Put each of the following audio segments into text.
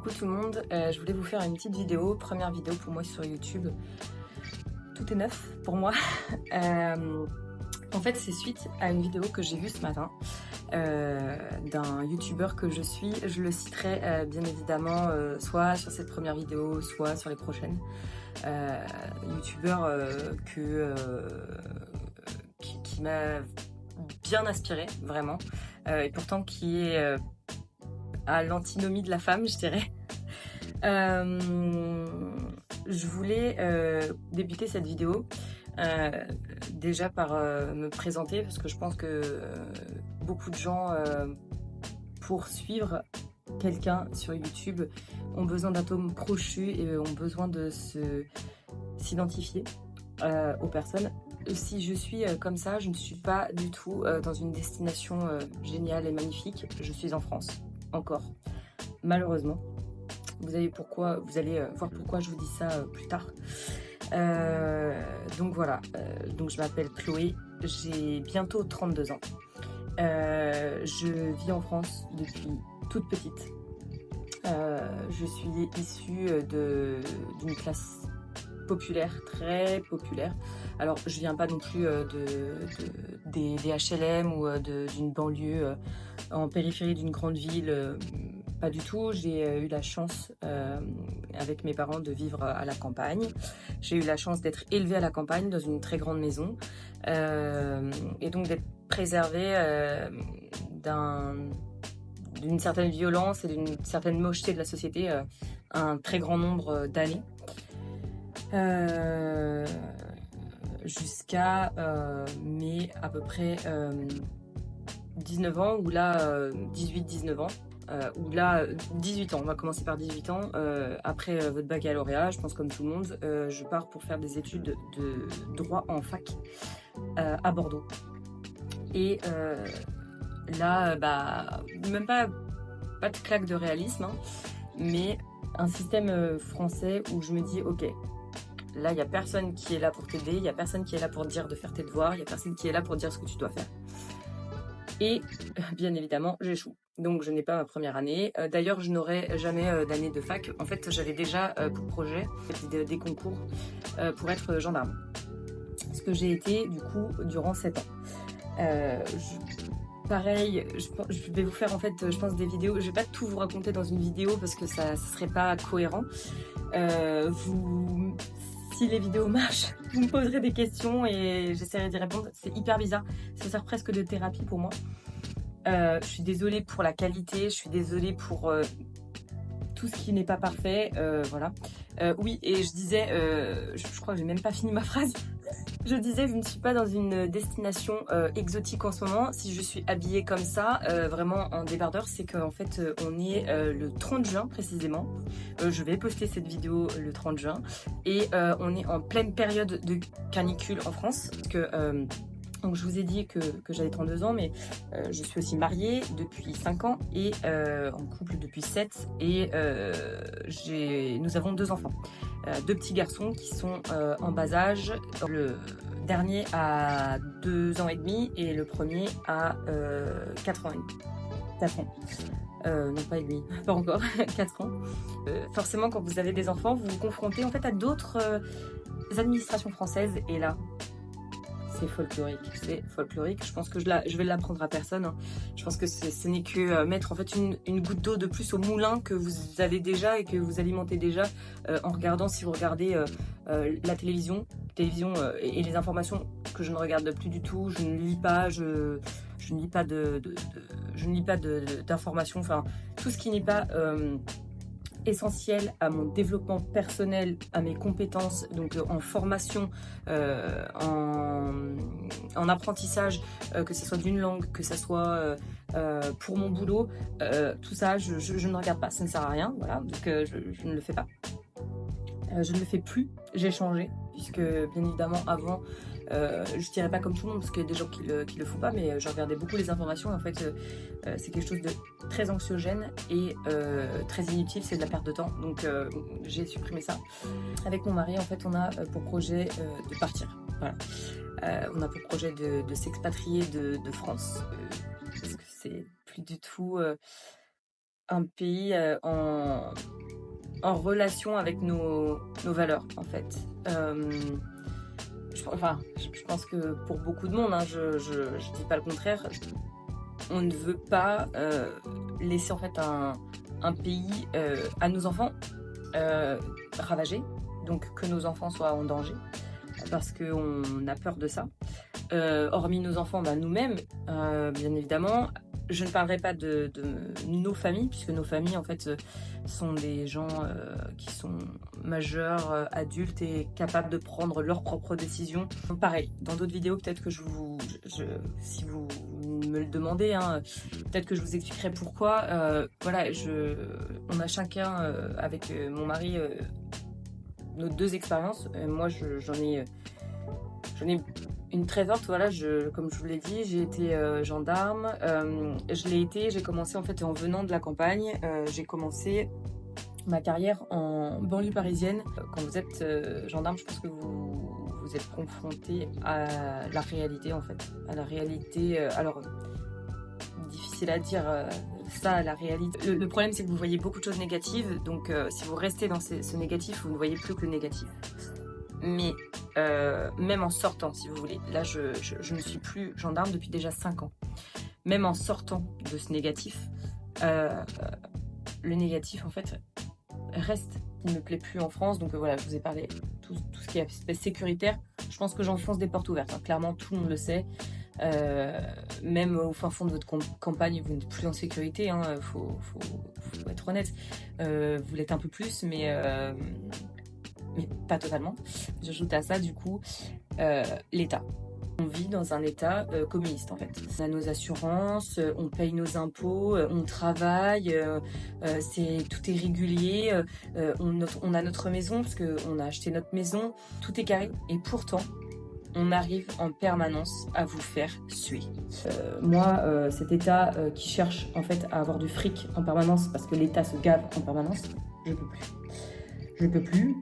Coucou tout le monde, je voulais vous faire une petite vidéo, première vidéo pour moi sur YouTube. Tout est neuf pour moi. En fait, c'est suite à une vidéo que j'ai vue ce matin d'un youtubeur que je suis. Je le citerai bien évidemment soit sur cette première vidéo, soit sur les prochaines. Youtubeur qui m'a bien inspirée, vraiment. Et pourtant qui est à l'antinomie de la femme, je dirais. Je voulais débuter cette vidéo déjà par me présenter parce que je pense que beaucoup de gens pour suivre quelqu'un sur YouTube ont besoin d'atomes crochus et ont besoin de s'identifier aux personnes. Si je suis comme ça, je ne suis pas du tout dans une destination géniale et magnifique. Je suis en France, encore, malheureusement. Vous allez voir pourquoi je vous dis ça plus tard. Donc voilà, donc je m'appelle Chloé, j'ai bientôt 32 ans. Je vis en France depuis toute petite. Je suis issue d'une classe populaire, très populaire. Alors je viens pas non plus des HLM ou d'une banlieue en périphérie d'une grande ville. Pas du tout, j'ai eu la chance avec mes parents de vivre à la campagne. J'ai eu la chance d'être élevée à la campagne dans une très grande maison et donc d'être préservée d'une certaine violence et d'une certaine mocheté de la société un très grand nombre d'années. Jusqu'à mes à peu près 19 ans, ou là 18-19 ans. Ou là 18 ans, on va commencer par 18 ans. Après votre baccalauréat, je pense comme tout le monde, je pars pour faire des études de droit en fac à Bordeaux. Et là, même pas de claque de réalisme, hein, mais un système français où je me dis ok, là il n'y a personne qui est là pour t'aider, il n'y a personne qui est là pour te dire de faire tes devoirs, il n'y a personne qui est là pour te dire ce que tu dois faire. Et bien évidemment, j'échoue. Donc je n'ai pas ma première année. D'ailleurs, je n'aurai jamais d'année de fac. En fait, j'avais déjà pour projet des concours pour être gendarme. Ce que j'ai été du coup durant 7 ans. Pareil, je vais vous faire en fait, je pense, des vidéos. Je vais pas tout vous raconter dans une vidéo parce que ça serait pas cohérent. Si les vidéos marchent, vous me poserez des questions et j'essaierai d'y répondre. C'est hyper bizarre, ça sert presque de thérapie pour moi. Je suis désolée pour la qualité, je suis désolée pour tout ce qui n'est pas parfait, voilà. Oui, et je disais, je crois que j'ai même pas fini ma phrase. Je disais, je ne suis pas dans une destination exotique en ce moment. Si je suis habillée comme ça, vraiment en débardeur, c'est qu'en fait, on est le 30 juin précisément. Je vais poster cette vidéo le 30 juin. Et on est en pleine période de canicule en France. Parce que, donc je vous ai dit que j'avais 32 ans, mais je suis aussi mariée depuis 5 ans et en couple depuis 7. Et nous avons 2 enfants. 2 petits garçons qui sont en bas âge. Le dernier a 2 ans et demi et le premier a 4 ans et demi. 4 ans. Non pas et demi, pas encore, 4 ans. Forcément, quand vous avez des enfants, vous vous confrontez en fait à d'autres administrations françaises et là, c'est folklorique. Je pense que je vais l'apprendre à personne. Hein. Je pense que ce n'est que mettre en fait une goutte d'eau de plus au moulin que vous avez déjà et que vous alimentez déjà en regardant, si vous regardez la télévision et les informations que je ne regarde plus du tout. Je ne lis pas, je ne lis pas d'informations. Enfin, tout ce qui n'est pas essentiel à mon développement personnel, à mes compétences, donc en formation, en apprentissage, que ce soit d'une langue, que ce soit pour mon boulot, tout ça, je ne regarde pas, ça ne sert à rien, voilà, donc je ne le fais pas. Je ne le fais plus, j'ai changé, puisque bien évidemment avant, je dirais pas comme tout le monde, parce qu'il y a des gens qui le font pas, mais je regardais beaucoup les informations, en fait c'est quelque chose de très anxiogène et très inutile, c'est de la perte de temps, donc j'ai supprimé ça. Avec mon mari, en fait, on a pour projet de partir, voilà. On a pour projet de s'expatrier de France, parce que c'est plus du tout un pays en relation avec nos valeurs, en fait. Je pense que pour beaucoup de monde, hein, je dis pas le contraire, on ne veut pas laisser en fait un pays à nos enfants ravagé, donc que nos enfants soient en danger, parce qu'on a peur de ça. Hormis nos enfants, bah, nous-mêmes, bien évidemment. Je ne parlerai pas de nos familles, puisque nos familles, en fait, sont des gens qui sont majeurs, adultes et capables de prendre leurs propres décisions. Pareil, dans d'autres vidéos, peut-être que si vous me le demandez, hein, peut-être que je vous expliquerai pourquoi. Voilà, on a chacun, avec mon mari, nos 2 expériences. Moi, j'en ai une très forte, voilà, comme je vous l'ai dit, j'ai été gendarme. J'ai commencé en fait en venant de la campagne. J'ai commencé ma carrière en banlieue parisienne. Quand vous êtes gendarme, je pense que vous êtes confronté à la réalité, en fait. À la réalité, alors, difficile à dire ça, la réalité. Le problème, c'est que vous voyez beaucoup de choses négatives. Donc, si vous restez dans ce négatif, vous ne voyez plus que le négatif. Mais même en sortant, si vous voulez, là je ne suis plus gendarme depuis déjà 5 ans. Même en sortant de ce négatif, le négatif en fait reste. Il ne me plaît plus en France, donc voilà, je vous ai parlé tout ce qui est aspect sécuritaire. Je pense que j'enfonce des portes ouvertes, hein. Clairement tout le monde le sait. Même au fin fond de votre campagne, vous n'êtes plus en sécurité, hein. Faut être honnête. Vous l'êtes un peu plus, mais pas totalement. J'ajoute à ça du coup l'État. On vit dans un État communiste en fait. On a nos assurances, on paye nos impôts, on travaille, tout est régulier, on a notre maison parce qu'on a acheté notre maison, tout est carré et pourtant on arrive en permanence à vous faire suer. Moi, cet État qui cherche en fait à avoir du fric en permanence parce que l'État se gave en permanence, je peux plus. Je peux plus.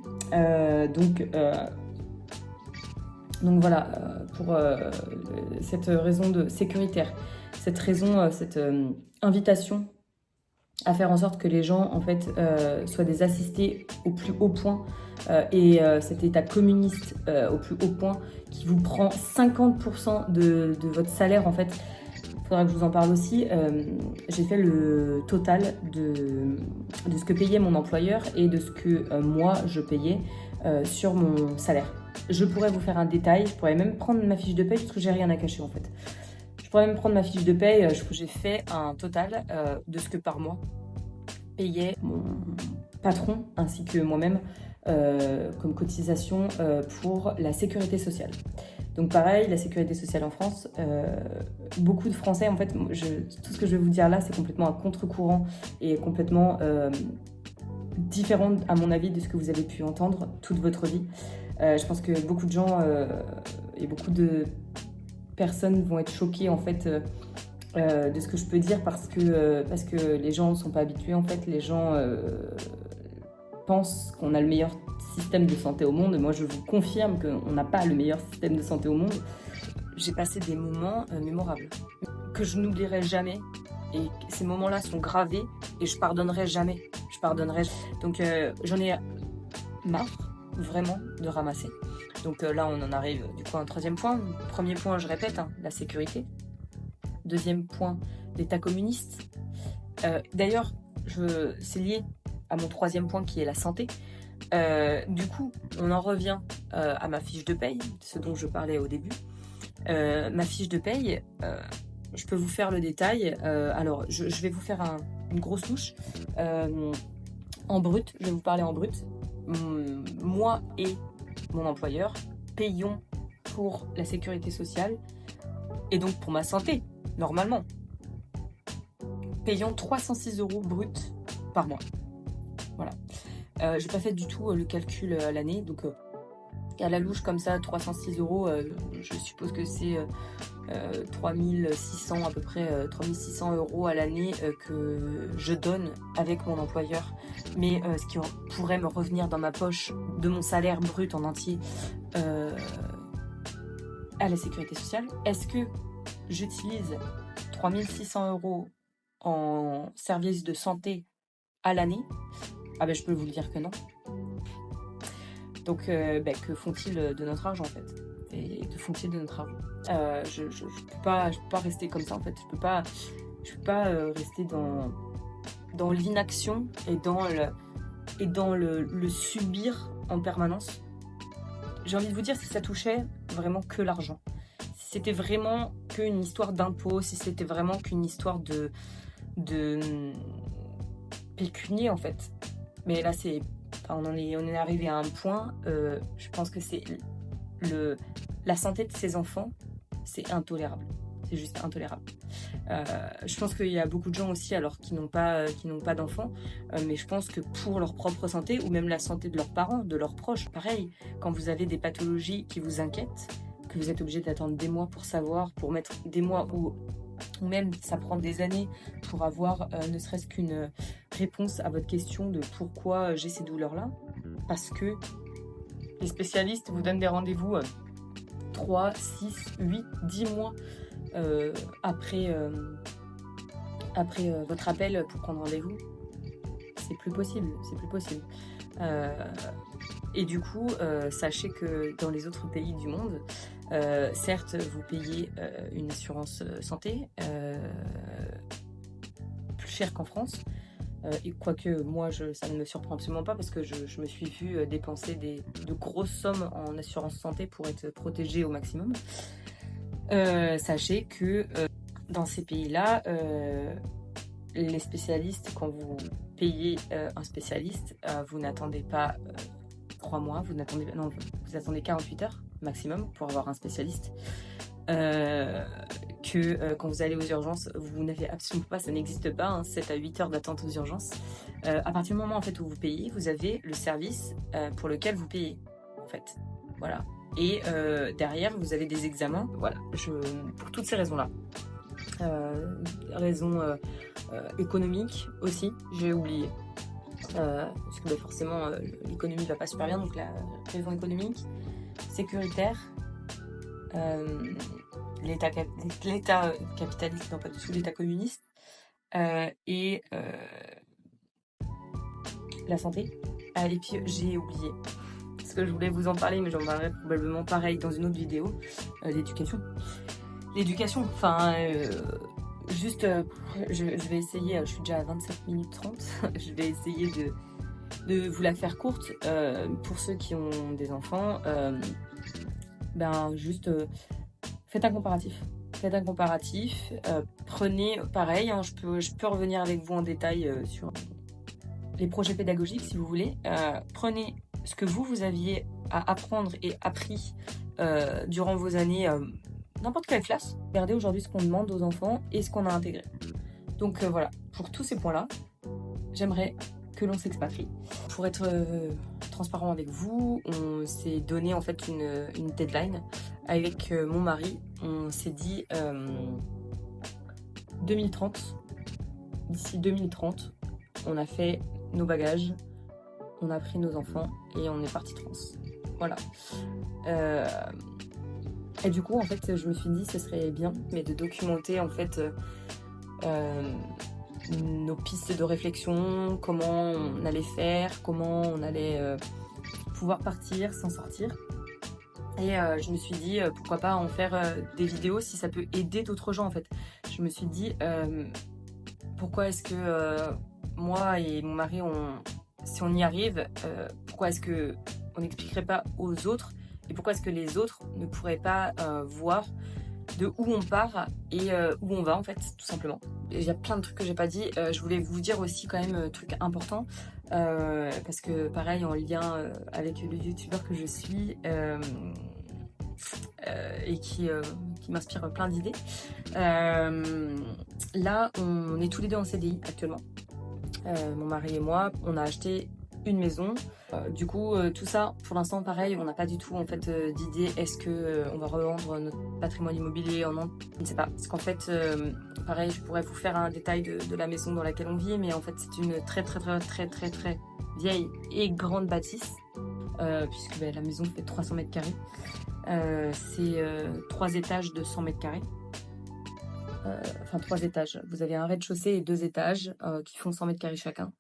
Donc voilà, pour cette raison sécuritaire, cette invitation à faire en sorte que les gens en fait soient des assistés au plus haut point et cet état communiste au plus haut point qui vous prend 50% de votre salaire en fait. Il faudra que je vous en parle aussi. J'ai fait le total de ce que payait mon employeur et de ce que moi je payais sur mon salaire. Je pourrais vous faire un détail, je pourrais même prendre ma fiche de paye parce que j'ai rien à cacher en fait. Je pourrais même prendre ma fiche de paye, j'ai fait un total de ce que par mois payait mon patron ainsi que moi-même comme cotisation pour la sécurité sociale. Donc pareil, la sécurité sociale en France, beaucoup de Français, en fait, tout ce que je vais vous dire là, c'est complètement à contre-courant et complètement différent, à mon avis, de ce que vous avez pu entendre toute votre vie. Je pense que beaucoup de gens et beaucoup de personnes vont être choquées, en fait, de ce que je peux dire parce que les gens ne sont pas habitués, en fait. Les gens pensent qu'on a le meilleur système de santé au monde. Moi, je vous confirme qu'on n'a pas le meilleur système de santé au monde. J'ai passé des moments mémorables que je n'oublierai jamais. Et ces moments-là sont gravés et je pardonnerai jamais. Donc, j'en ai marre, vraiment, de ramasser. Donc là, on en arrive du coup à un 3e point. Premier point, je répète, hein, la sécurité. 2e point, l'État communiste. D'ailleurs, c'est lié à mon 3e point qui est la santé. Du coup, on en revient à ma fiche de paye, ce dont je parlais au début. Ma fiche de paye, je peux vous faire le détail. Alors, je vais vous faire une grosse touche. En brut, je vais vous parler en brut. Moi et mon employeur payons pour la sécurité sociale et donc pour ma santé, normalement. Payons 306 € brut par mois. Voilà. J'ai pas fait du tout le calcul à l'année, donc à la louche comme ça, 306 €, je suppose que c'est 3600 à peu près, 3600 € à l'année que je donne avec mon employeur, mais ce qui pourrait me revenir dans ma poche de mon salaire brut en entier à la sécurité sociale. Est-ce que j'utilise 3600 € en service de santé à l'année? Ah ben, je peux vous le dire que non. Donc, que font-ils de notre argent, en fait? Et que font-ils de notre argent? Je peux pas rester comme ça, en fait. Je peux pas rester dans l'inaction et dans le subir en permanence. J'ai envie de vous dire, si ça touchait vraiment que l'argent, si c'était vraiment qu'une histoire d'impôt, si c'était vraiment qu'une histoire de pécunier, en fait. Mais là, on est arrivé à un point, je pense que c'est la santé de ces enfants, c'est intolérable. C'est juste intolérable. Je pense qu'il y a beaucoup de gens aussi, alors qui n'ont pas d'enfants, mais je pense que pour leur propre santé, ou même la santé de leurs parents, de leurs proches, pareil, quand vous avez des pathologies qui vous inquiètent, que vous êtes obligé d'attendre des mois pour savoir, pour mettre des mois ou même ça prend des années pour avoir ne serait-ce qu'une réponse à votre question de pourquoi j'ai ces douleurs-là, parce que les spécialistes vous donnent des rendez-vous 3, 6, 8, 10 mois après votre appel pour prendre rendez-vous. C'est plus possible, c'est plus possible. Et du coup, sachez que dans les autres pays du monde, certes, vous payez une assurance santé plus chère qu'en France. Et quoique moi, ça ne me surprend absolument pas parce que je me suis vue dépenser de grosses sommes en assurance santé pour être protégée au maximum. Sachez que dans ces pays-là, les spécialistes, quand vous payez un spécialiste, vous n'attendez pas 3 mois, vous attendez 48 heures maximum pour avoir un spécialiste. Quand vous allez aux urgences, vous n'avez absolument pas, ça n'existe pas, hein, 7 à 8 heures d'attente aux urgences. À partir du moment en fait, où vous payez, vous avez le service pour lequel vous payez. En fait. Voilà. Et derrière, vous avez des examens. Voilà, pour toutes ces raisons-là. Raison économique aussi, j'ai oublié. Parce que forcément, l'économie va pas super bien, donc la raison économique, sécuritaire, l'État capitaliste, non pas du tout l'État communiste, et la santé. Et puis j'ai oublié, parce que je voulais vous en parler, mais j'en parlerai probablement pareil dans une autre vidéo, l'éducation. L'éducation, enfin, juste, je vais essayer, je suis déjà à 27 minutes 30, je vais essayer de vous la faire courte. Pour ceux qui ont des enfants, juste faites un comparatif. Faites un comparatif, prenez, pareil, hein, je peux revenir avec vous en détail sur les projets pédagogiques si vous voulez. Prenez ce que vous aviez à apprendre et appris durant vos années, n'importe quelle classe. Regardez aujourd'hui ce qu'on demande aux enfants et ce qu'on a intégré. Donc voilà, pour tous ces points-là, j'aimerais que l'on s'expatrie. Pour être transparent avec vous, on s'est donné en fait une deadline avec mon mari. On s'est dit 2030. D'ici 2030, on a fait nos bagages, on a pris nos enfants et on est parti de France. Voilà. Et du coup, en fait, je me suis dit, ce serait bien, mais de documenter en fait nos pistes de réflexion, comment on allait faire, comment on allait pouvoir partir, s'en sortir. Et je me suis dit, pourquoi pas en faire des vidéos si ça peut aider d'autres gens en fait. Je me suis dit, pourquoi est-ce que moi et mon mari, si on y arrive, pourquoi est-ce qu'on n'expliquerait pas aux autres et pourquoi est-ce que les autres ne pourraient pas voir de où on part et où on va en fait, tout simplement. Il y a plein de trucs que j'ai pas dit. Je voulais vous dire aussi quand même un truc important parce que pareil en lien avec le youtubeur que je suis et qui m'inspire plein d'idées. Là, on est tous les deux en CDI actuellement. Mon mari et moi, on a acheté une maison. Du coup, tout ça, pour l'instant, pareil, on n'a pas du tout en fait d'idée. Est-ce que on va revendre notre patrimoine immobilier en an? Je ne sais pas. Parce qu'en fait, pareil, je pourrais vous faire un détail de la maison dans laquelle on vit, mais en fait, c'est une très vieille et grande bâtisse, puisque la maison fait 300 mètres carrés. C'est 3 étages de 100 mètres carrés. enfin 3 étages. Vous avez un rez-de-chaussée et 2 étages qui font 100 mètres carrés chacun,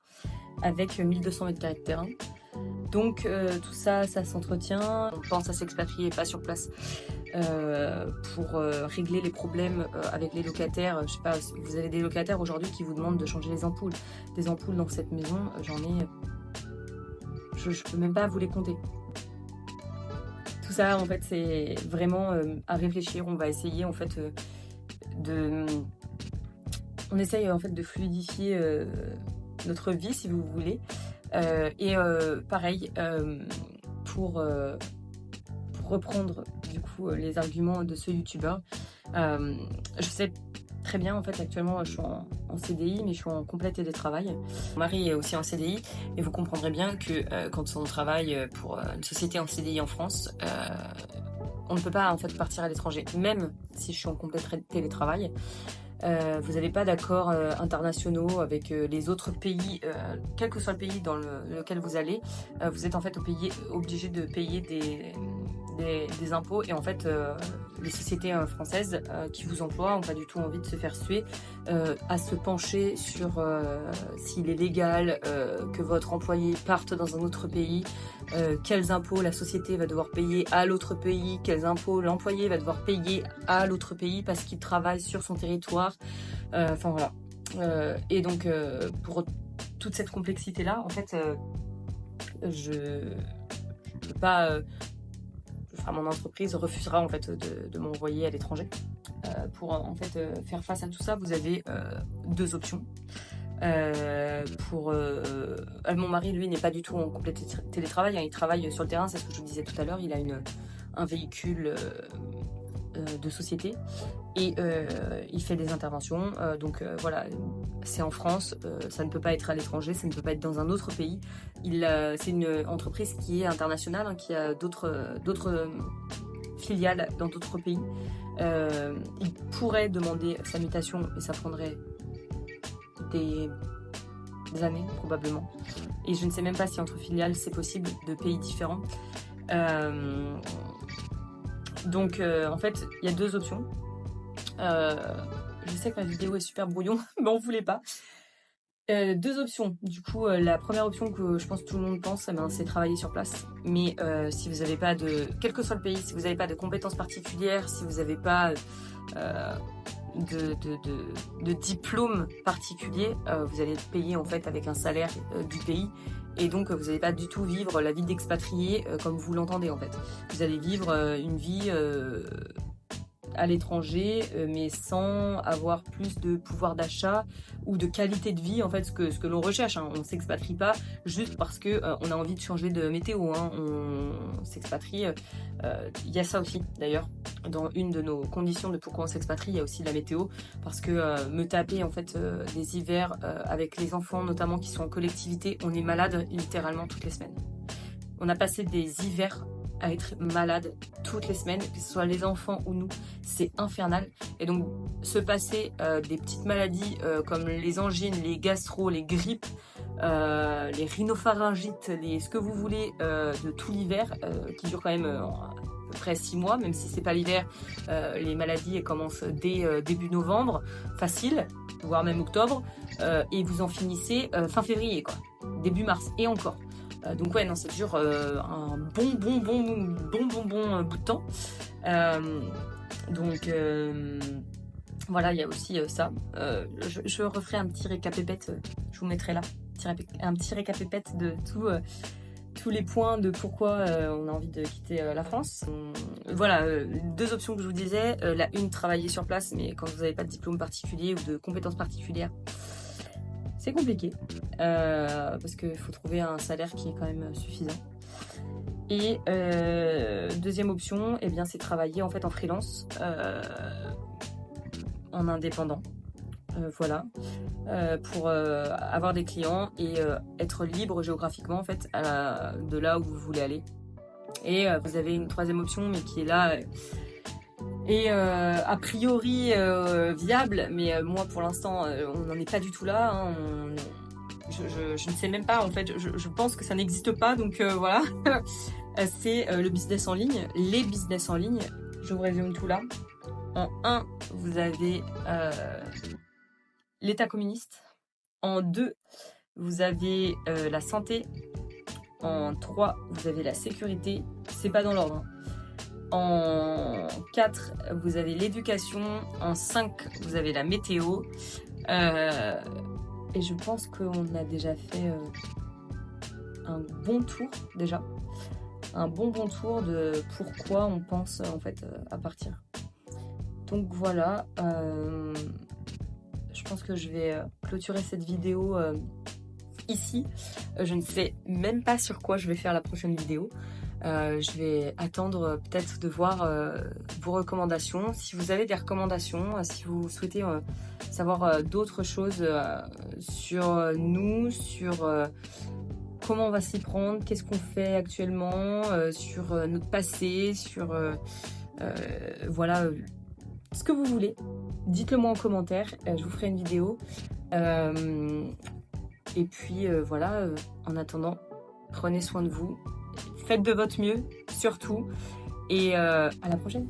avec 1200 mètres carrés de terrain. Donc tout ça, ça s'entretient. On pense à s'expatrier, pas sur place, pour régler les problèmes avec les locataires. Je sais pas, vous avez des locataires aujourd'hui qui vous demandent de changer les ampoules. Des ampoules dans cette maison, j'en ai... Je peux même pas vous les compter. Tout ça, en fait, c'est vraiment à réfléchir. On va essayer, en fait, on essaye, en fait, de fluidifier notre vie, si vous voulez. Et pareil, pour reprendre, du coup, les arguments de ce youtubeur, je sais très bien, en fait, actuellement, je suis en CDI, mais je suis en complet télétravail. Mon mari est aussi en CDI, et vous comprendrez bien que quand on travaille pour une société en CDI en France, on ne peut pas, en fait, partir à l'étranger. Même si je suis en complet télétravail, vous n'avez pas d'accords internationaux avec les autres pays, quel que soit le pays dans lequel vous allez, vous êtes en fait obligé de payer des impôts, et en fait les sociétés françaises qui vous emploient n'ont pas du tout envie de se faire suer, à se pencher sur s'il est légal que votre employé parte dans un autre pays, quels impôts la société va devoir payer à l'autre pays, quels impôts l'employé va devoir payer à l'autre pays parce qu'il travaille sur son territoire, enfin voilà. Et donc pour toute cette complexité là, en fait je peux pas, enfin mon entreprise refusera en fait de m'envoyer à l'étranger. Pour en fait faire face à tout ça, vous avez 2 options. Mon mari, lui, n'est pas du tout en complet télétravail, hein, il travaille sur le terrain, c'est ce que je vous disais tout à l'heure. Il a un véhicule de société, et il fait des interventions, donc voilà, c'est en France, ça ne peut pas être à l'étranger, ça ne peut pas être dans un autre pays. C'est une entreprise qui est internationale, hein, qui a d'autres filiales dans d'autres pays. Il pourrait demander sa mutation, mais ça prendrait des années probablement, et je ne sais même pas si entre filiales c'est possible de pays différents. Donc en fait il y a 2 options. Je sais que ma vidéo est super brouillon, mais on voulait pas. 2 options. Du coup, la première option que je pense que tout le monde pense, c'est travailler sur place. Mais si vous n'avez pas quel que soit le pays, si vous n'avez pas de compétences particulières, si vous n'avez pas de diplôme particulier, vous allez être payé en fait avec un salaire du pays. Et donc vous n'allez pas du tout vivre la vie d'expatrié comme vous l'entendez en fait. Vous allez vivre une vie à l'étranger, mais sans avoir plus de pouvoir d'achat ou de qualité de vie, en fait, ce que l'on recherche, hein. On s'expatrie pas juste parce que on a envie de changer de météo, hein. On s'expatrie, il y a ça aussi d'ailleurs, dans une de nos conditions de pourquoi on s'expatrie, il y a aussi la météo, parce que me taper en fait des hivers avec les enfants notamment qui sont en collectivité, on est malade littéralement toutes les semaines. On a passé des hivers à être malade toutes les semaines, que ce soit les enfants ou nous, c'est infernal. Et donc se passer des petites maladies comme les angines, les gastro, les grippes, les rhinopharyngites, ce que vous voulez de tout l'hiver, qui dure quand même à peu près 6 mois, même si c'est pas l'hiver, les maladies elles commencent dès début novembre, facile, voire même octobre, et vous en finissez fin février, quoi, début mars, et encore. Donc ouais, non, ça dure un bon bout de temps. Donc voilà, il y a aussi ça. Je referai un petit récapépète, je vous mettrai là, un petit récapépète de tous les points de pourquoi on a envie de quitter la France. Voilà, 2 options que je vous disais. La une, travailler sur place, mais quand vous n'avez pas de diplôme particulier ou de compétences particulières, c'est compliqué, parce qu'il faut trouver un salaire qui est quand même suffisant. Et deuxième option, eh bien, c'est travailler en fait en freelance, en indépendant, voilà, pour avoir des clients et être libre géographiquement en fait de là où vous voulez aller. Et vous avez une 3e option, mais qui est là. Et a priori viable, mais moi pour l'instant on n'en est pas du tout là, hein. Je ne sais même pas en fait, je pense que ça n'existe pas, donc voilà. C'est le business en ligne, les business en ligne, je vous résume tout là. En 1, vous avez l'État communiste. En 2, vous avez la santé. En 3, vous avez la sécurité. C'est pas dans l'ordre. En 4, vous avez l'éducation. En 5, vous avez la météo. Et je pense qu'on a déjà fait un bon tour déjà. Un bon tour de pourquoi on pense en fait à partir. Donc voilà, je pense que je vais clôturer cette vidéo ici. Je ne sais même pas sur quoi je vais faire la prochaine vidéo. Je vais attendre peut-être de voir vos recommandations. Si vous avez des recommandations, si vous souhaitez savoir d'autres choses sur nous, sur comment on va s'y prendre, qu'est-ce qu'on fait actuellement, sur notre passé, sur voilà, ce que vous voulez. Dites-le moi en commentaire, je vous ferai une vidéo. Et puis voilà, en attendant, prenez soin de vous, faites de votre mieux, surtout, et à la prochaine.